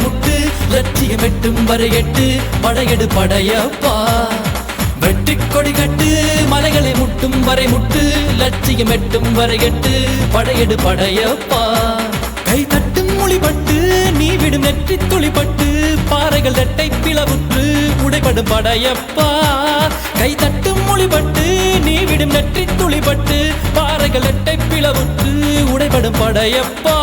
முட்டு லட்சியம் எட்டும் வரை எட்டு படையெடு படையப்பா வெற்றி கொடி கட்டு மலைகளை முட்டும் வரை முட்டு லட்சியம் எட்டும் வரை எட்டு படையெடு படையப்பா கை தட்டும் மொழிபட்டு நீ விடும் நெற்றி துளிப்பட்டு பாறைகள் ரெட்டை பிளவுற்று உடைபடும் படையப்பா கை தட்டும் மொழிபட்டு நீ விடும் நெற்றி துளிப்பட்டு பாறைகள் ரெட்டை பிளவுற்று உடைபடும் படையப்பா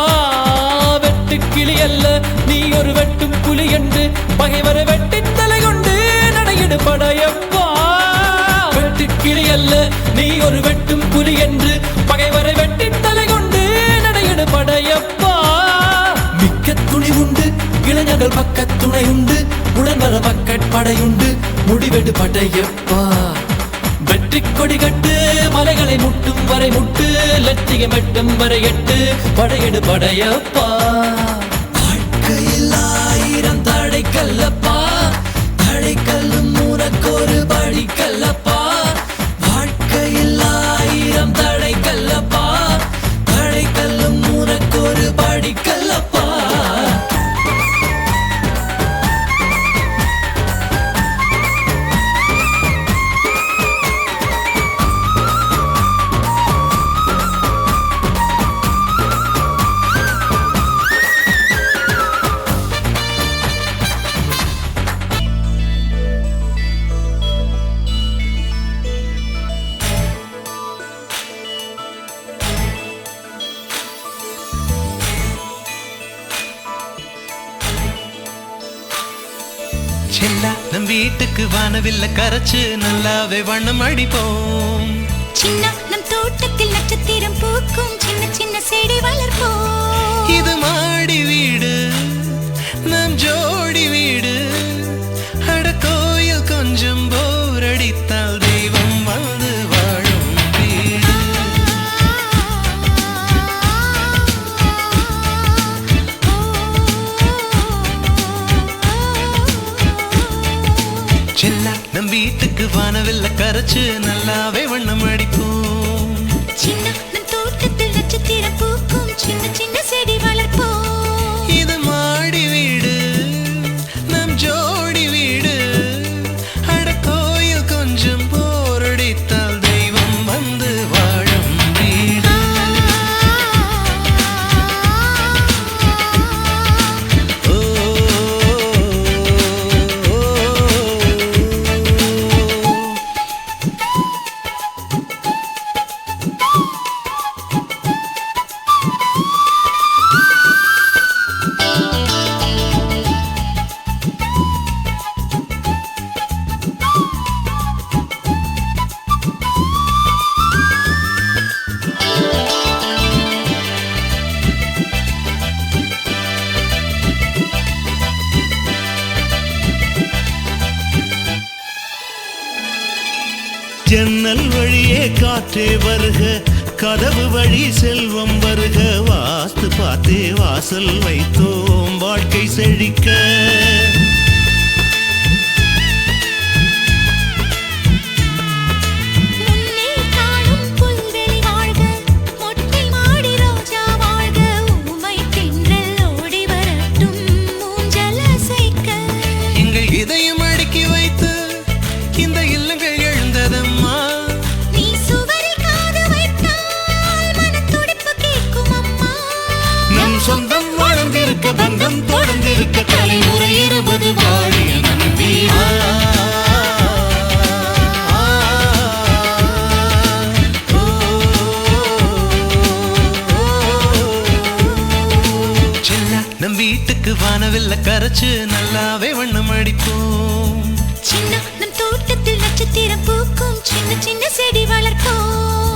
வெட்டு கிளி அல்ல நீ ஒரு வெட்டும் புலி என்று பகைவரை வெட்டி தலை கொண்டு நடையிடு படையப்பா வெட்டு கிளி அல்ல நீ ஒரு வெட்டும் புலி என்று பகைவரை வெட்டி தலை கொண்டு நடையிடு படையப்பா மிக்க துணி உண்டு இளைஞர்கள் பக்க துணை உண்டு உடன்வர பக்கட் படையுண்டு முடிவெடு படையப்பா வெற்றி கொடி கட்டு மலைகளை முட்டும் வரை முட்டு லட்சியம் எட்டும் வரை எட்டு படையெடு படையப்பா வாழ்க்கையில் ஆயிரம் தடை கல்லப்பா தடை கல்லும் உனக்கொரு படி கல்லப்பா வாழ்க்கையில் ஆயிரம் தடை கல்லப்பா தடை கல்லும் உனக்கொரு படி கல்லப்பா செல்லா நம் வீட்டுக்கு வானவில்ல கரைச்சு நல்லாவே வண்ணம் அடிப்போம் சின்ன நம் தோட்டத்தில் நட்சத்திரம் பூக்கும் சின்ன சின்ன செடி வளர்ப்போம் இது மாடி வீடு நம் ஜோடி வீடு அட கோயில் கொஞ்சம் போர் அடித்தால் தெய்வம் வந்து வாழும் வீடு செல்லா நம் வீட்டுக்கு வானவில்ல கரைச்சு நல்லாவே வண்ணம் அடிப்போம் சின்ன நம் தோட்டத்தில் நட்சத்திரம் பூக்கும் சின்ன சின்ன செடி வளர்ப்போம் இது மாடி வீடு நம் ஜோடி வீடு அட கோயில் கொஞ்சம் போரடித்தால் தெய்வம் வந்து வாழும் வீடு ஓ, ஜன்னல் வழியே காற்றே வருக கதவு வழி செல்வம் வருக வாஸ்து பார்த்தே வாசல் வைத்தோம் வாழ்க்கை செழிக்க முன்னே காணும் புல்வெளி வாழ்க மொட்டை மாடி ரோஜா வாழ்க ஊமை தென்றல் ஓடி வரட்டும் ஊஞ்சல் அசைக்க எங்கள் இதயம் அடுக்கி வைத்து இந்த இல்லங்கள் எழுந்ததம்மா நீ சுவரில் காது வைத்தால் மனத்துடிப்பு கேட்கும் அம்மா நம் சொந்தம் வாழ்ந்திருக்க பந்தம் தொடர்ந்திருக்க தலைமுறை 20 வாழிய நம்பி செல்லா நம் வீட்டுக்கு வானவில்ல கரைச்சு நல்லாவே வண்ணம் அடிப்போம் சின்ன நம் தோட்டத்தில் நட்சத்திரம் பூக்கும் சின்ன சின்ன செடி வளர்ப்போம்